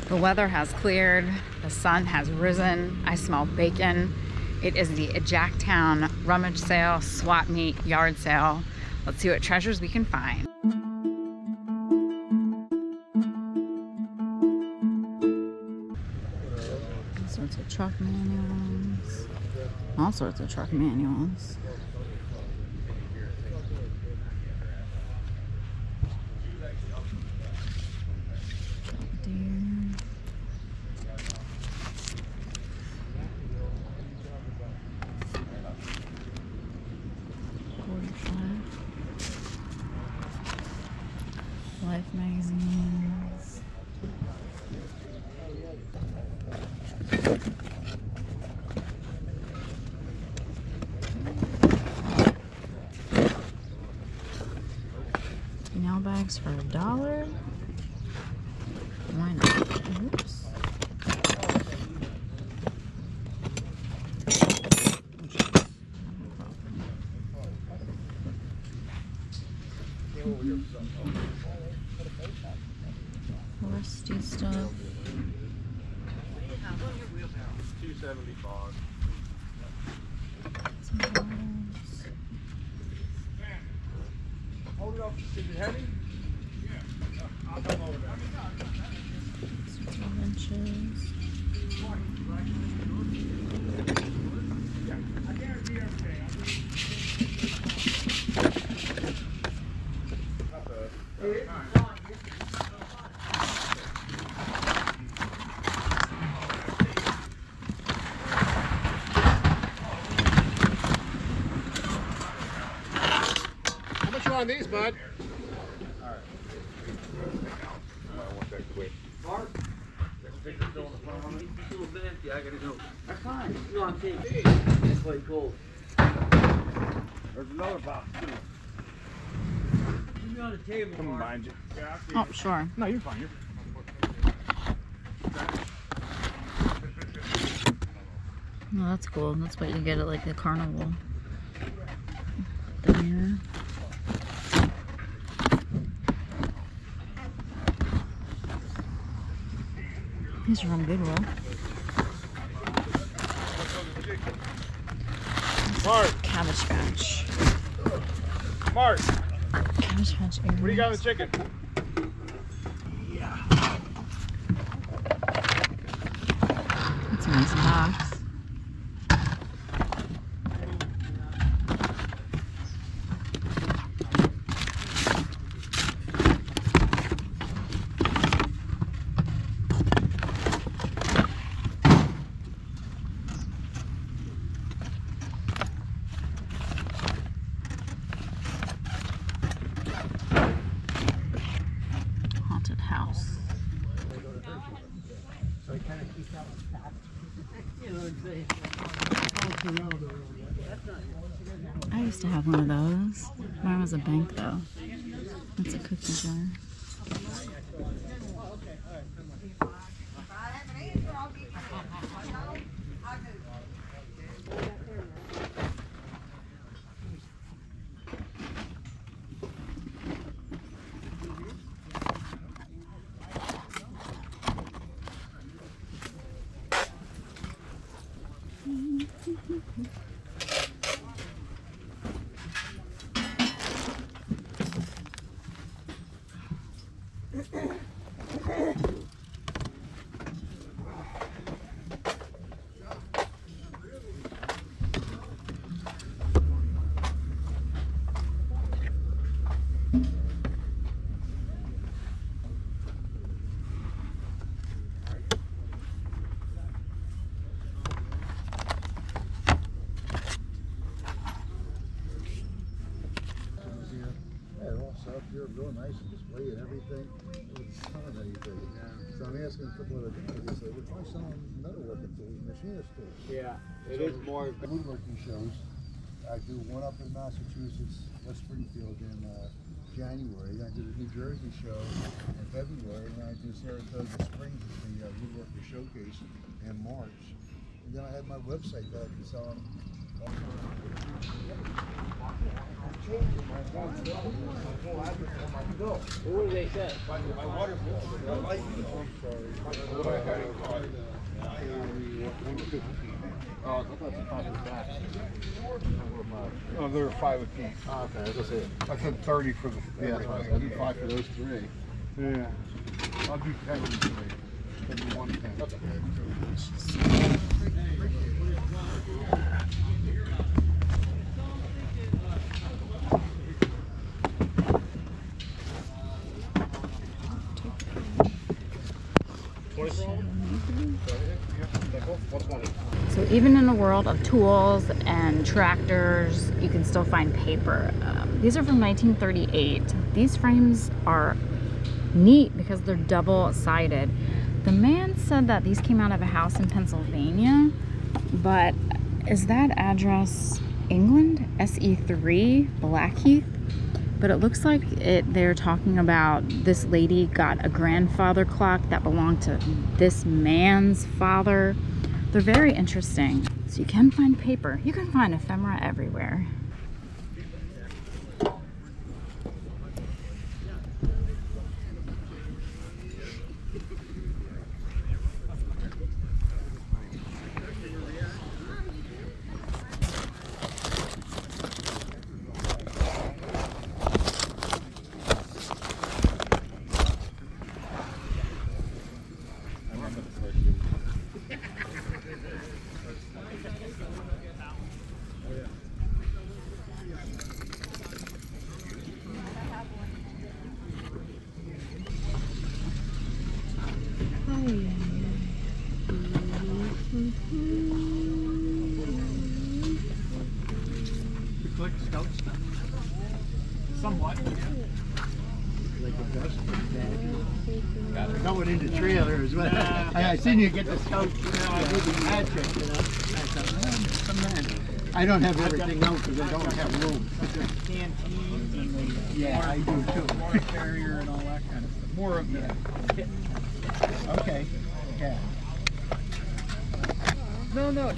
The weather has cleared. The sun has risen. I smell bacon. It is the Jacktown rummage sale, swap meet, yard sale. Let's see what treasures we can find. All sorts of truck manuals. All sorts of truck manuals. Life magazines. Nail bags for $1. Why not? Oops. Rusty stuff. $2.75. Some bottles. Hold it up. Is it heavy? Yeah. I'll come over there. Some wrenches. I guarantee everything. How much you on these, bud? All right. I want that quick. Mark? That sticker's still on the front on it? It's a little bit empty. I gotta go. That's fine. No, I'm taking it. It's quite cold. There's another box, too. Leave me on the table. Come Mark. behind you. Yeah, I see Oh, you. sure. No, you're fine. You're fine. Well, that's cool. That's what you get at like the carnival. The mirror. These are from Goodwill. Mark. Cabbage Patch. Mark, Cabbage Patch earrings. what do you got in the chicken? That's a nice box. Haunted house. So it kind of keeps out the fat. You know what I'm saying? I used to have one of those. Mine was a bank though. It's a cookie jar. Here, real nice and display and everything. It's a ton of anything. So I'm asking a couple of the guys, they say, we're trying selling metalworking tools, machinist tools. Yeah, it So is more. woodworking shows. I do one up in Massachusetts, West Springfield in January. I do the New Jersey show in February, and I do Saratoga Springs at the woodworking showcase in March. And then I have my website that I can sell them What do they say? Oh, they're 5 apiece. Oh, okay, that's it. I said 30 for the. Yeah, that's right. I'll do 5 for those 3. Yeah. I'll do 10 for the 3. I'll do 110. So even in a world of tools and tractors, you can still find paper. These are from 1938. These frames are neat because they're double-sided. The man said that these came out of a house in Pennsylvania, but is that address England? SE3 Blackheath? But it looks like they're talking about this lady got a grandfather clock that belonged to this man's father. They're very interesting. So you can find paper. You can find ephemera everywhere. Somewhat. Going into trailers. I seen you get the scout. I did the magic, you know. I don't have everything out because I don't have room. Yeah, I do too. Water carrier and all that kind of stuff. More of that. Okay. Yeah. No. That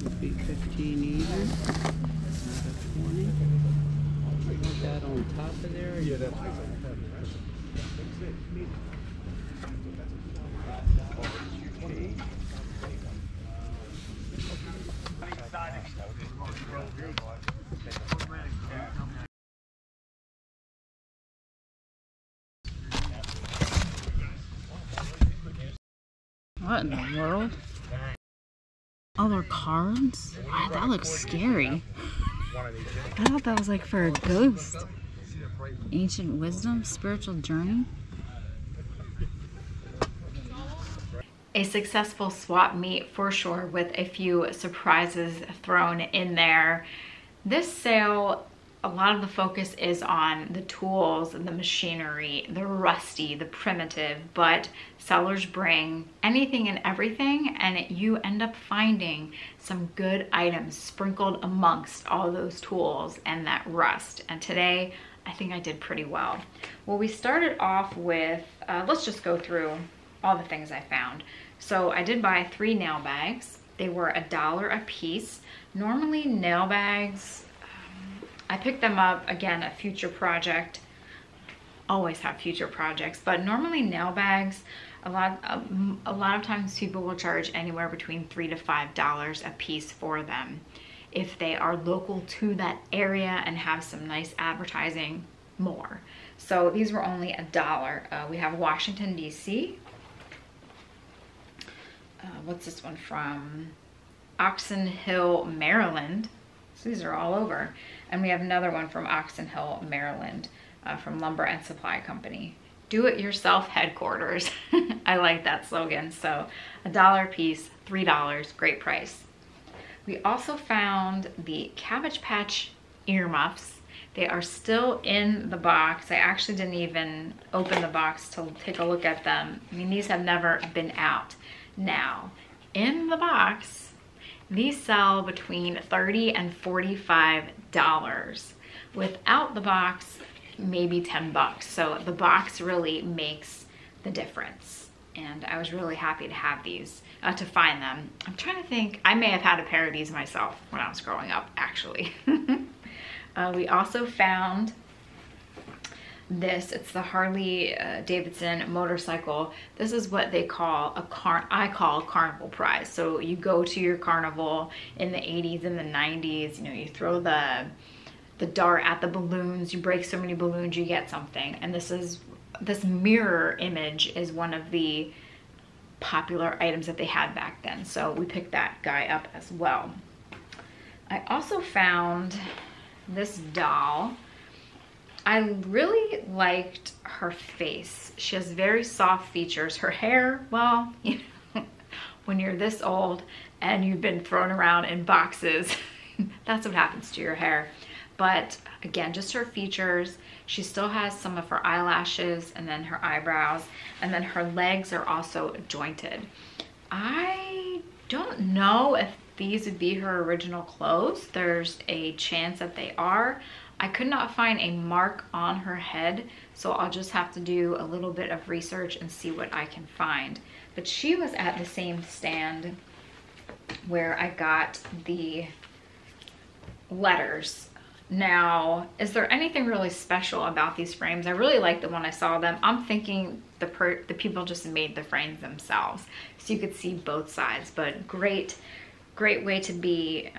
would be 15 even. 20. Put that on top of there. Yeah, that's What in the world? Other cards? Wow, that looks scary. I thought that was like for a ghost. Ancient wisdom, spiritual journey. A successful swap meet for sure, with a few surprises thrown in there. This sale, a lot of the focus is on the tools, the machinery, the rusty, the primitive, but sellers bring anything and everything, and you end up finding some good items sprinkled amongst all those tools and that rust. And today, I think I did pretty well. Well, we started off with, let's just go through all the things I found. So I did buy 3 nail bags. They were $1 a piece. Normally nail bags, I picked them up, again, a future project. Always have future projects, but normally nail bags, a lot of times people will charge anywhere between $3 to $5 a piece for them. If they are local to that area and have some nice advertising, more. So these were only $1. We have Washington, D.C. What's this one from? Oxon Hill, Maryland. So these are all over. And we have another one from Oxon Hill, Maryland, from Lumber and Supply Company. Do-it-yourself headquarters. I like that slogan. So $1 a piece, $3, great price. We also found the Cabbage Patch earmuffs. They are still in the box. I actually didn't even open the box to take a look at them. I mean, these have never been out. Now, in the box, these sell between $30 and $45. Without the box, maybe $10. So the box really makes the difference. and I was really happy to have these, to find them. I'm trying to think, I may have had a pair of these myself when I was growing up, actually. We also found this. It's the Harley Davidson motorcycle. This is what they call I call a carnival prize. So you go to your carnival in the 80s and the 90s, you know, you throw the dart at the balloons, you break so many balloons, you get something. And this mirror image is one of the popular items that they had back then. So we picked that guy up as well. I also found this doll. I really liked her face. She has very soft features. Her hair, well, you know, when you're this old and you've been thrown around in boxes, that's what happens to your hair. But again, just her features. She still has some of her eyelashes and then her eyebrows, and then her legs are also jointed. I don't know if these would be her original clothes. There's a chance that they are. I could not find a mark on her head, so I'll just have to do a little bit of research and see what I can find. But she was at the same stand where I got the letters. Now, is there anything really special about these frames? I really liked them when I saw them. I'm thinking the people just made the frames themselves, so you could see both sides, but great way to be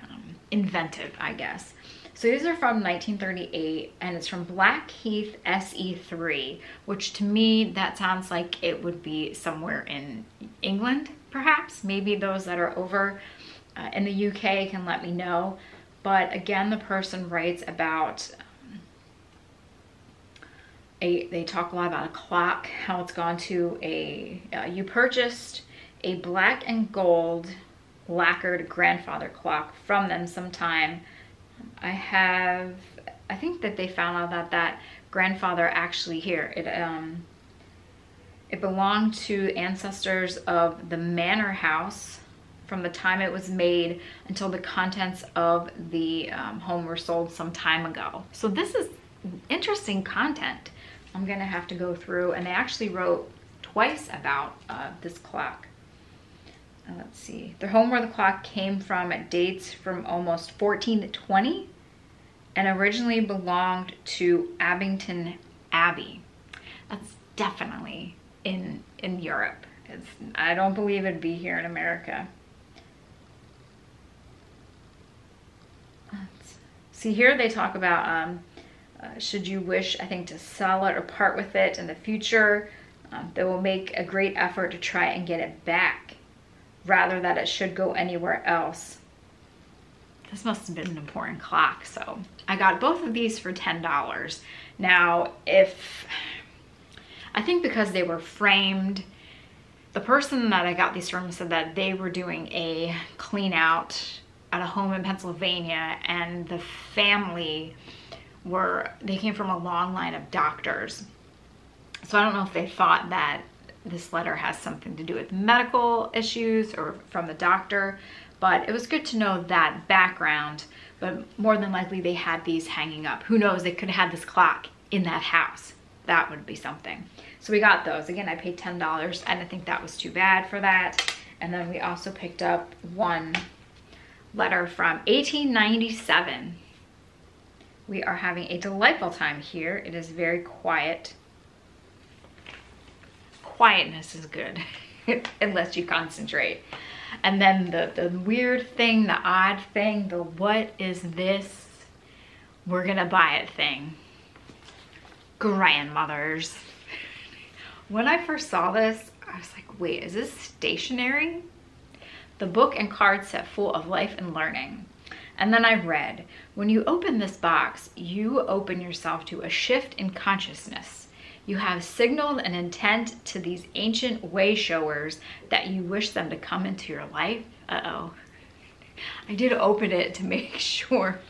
inventive, I guess. So these are from 1938, and it's from Blackheath SE3, which to me, that sounds like it would be somewhere in England, perhaps. Maybe those that are over in the UK can let me know. But again, the person writes about, they talk a lot about a clock, how it's gone to you purchased a black and gold lacquered grandfather clock from them sometime. I think that they found out that grandfather actually here, it belonged to ancestors of the manor house from the time it was made until the contents of the home were sold some time ago. So this is interesting content. I'm gonna have to go through, and they actually wrote twice about this clock. Let's see, the home where the clock came from dates from almost 1420 and originally belonged to Abington Abbey. That's definitely in Europe. I don't believe it'd be here in America. See, here they talk about should you wish, I think, to sell it or part with it in the future, they will make a great effort to try and get it back rather that it should go anywhere else. This must have been an important clock. So I got both of these for $10. Now, I think because they were framed, the person that I got these from said that they were doing a clean out at a home in Pennsylvania, and the family they came from a long line of doctors. So I don't know if they thought that this letter has something to do with medical issues or from the doctor, but it was good to know that background. But more than likely they had these hanging up. Who knows, they could have had this clock in that house. That would be something. So we got those. Again, I paid $10. I didn't think that was too bad for that. And then we also picked up one letter from 1897. We are having a delightful time here. It is very quiet. Quietness is good, unless you concentrate. And then the weird thing, the odd thing, the what is this? We're gonna buy it thing. Grandmothers. When I first saw this, I was like, wait, is this stationery? The book and card set full of life and learning. And then I read, when you open this box, you open yourself to a shift in consciousness. You have signaled an intent to these ancient way showers that you wish them to come into your life. Uh-oh. I did open it to make sure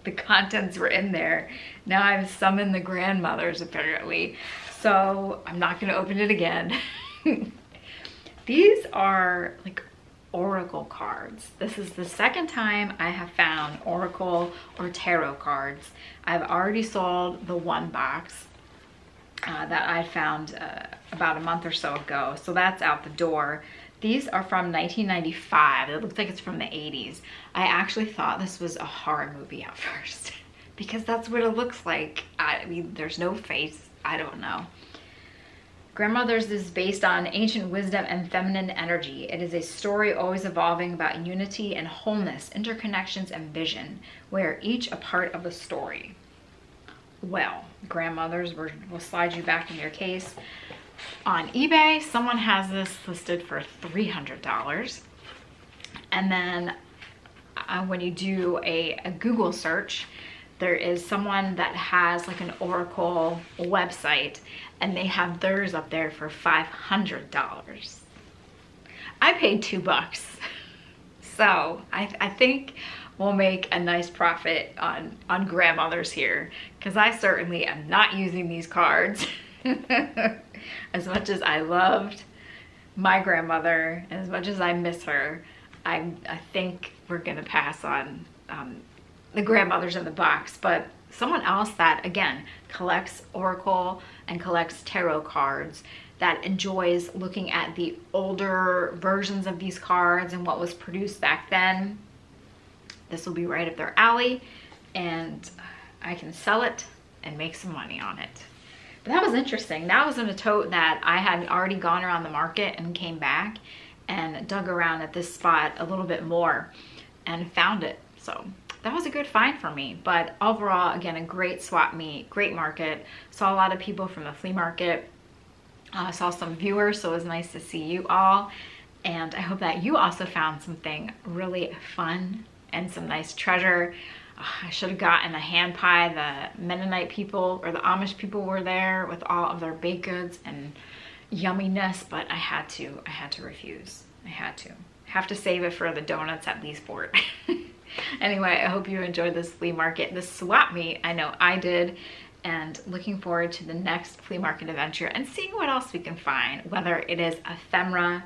the contents were in there. Now I've summoned the grandmothers apparently. So I'm not gonna open it again. These are like oracle cards. This is the second time I have found oracle or tarot cards. I've already sold the one box. that I found about a month or so ago. So that's out the door. These are from 1995. It looks like it's from the 80s. I actually thought this was a horror movie at first because that's what it looks like. I mean, there's no face. I don't know. Grandmothers is based on ancient wisdom and feminine energy. It is a story always evolving about unity and wholeness, interconnections and vision, where each a part of the story. Well, Grandmothers, we'll slide you back in your case. On eBay, someone has this listed for $300. And then when you do a Google search, there is someone that has like an Oracle website and they have theirs up there for $500. I paid $2. So I think we'll make a nice profit on Grandmothers here, because I certainly am not using these cards. As much as I loved my grandmother and as much as I miss her, I think we're gonna pass on the Grandmothers in the box. But someone else that, again, collects Oracle and collects tarot cards, that enjoys looking at the older versions of these cards and what was produced back then, this will be right up their alley, and I can sell it and make some money on it. But that was interesting. That was in a tote that I had already gone around the market and came back and dug around at this spot a little bit more and found it. So that was a good find for me. But overall, again, a great swap meet, great market. Saw a lot of people from the flea market. Saw some viewers, so it was nice to see you all. And I hope that you also found something really fun and some nice treasure. I should have gotten a hand pie. The Mennonite people or the Amish people were there with all of their baked goods and yumminess, but I had to refuse. I have to save it for the donuts at Leesport. Anyway, I hope you enjoyed this flea market, this swap meet. I know I did, and looking forward to the next flea market adventure and seeing what else we can find, whether it is ephemera,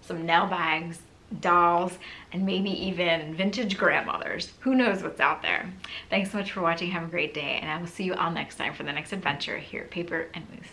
some nail bags, dolls, and maybe even vintage grandmothers. Who knows what's out there? Thanks so much for watching. Have a great day, and I will see you all next time for the next adventure here at Paper and Moose.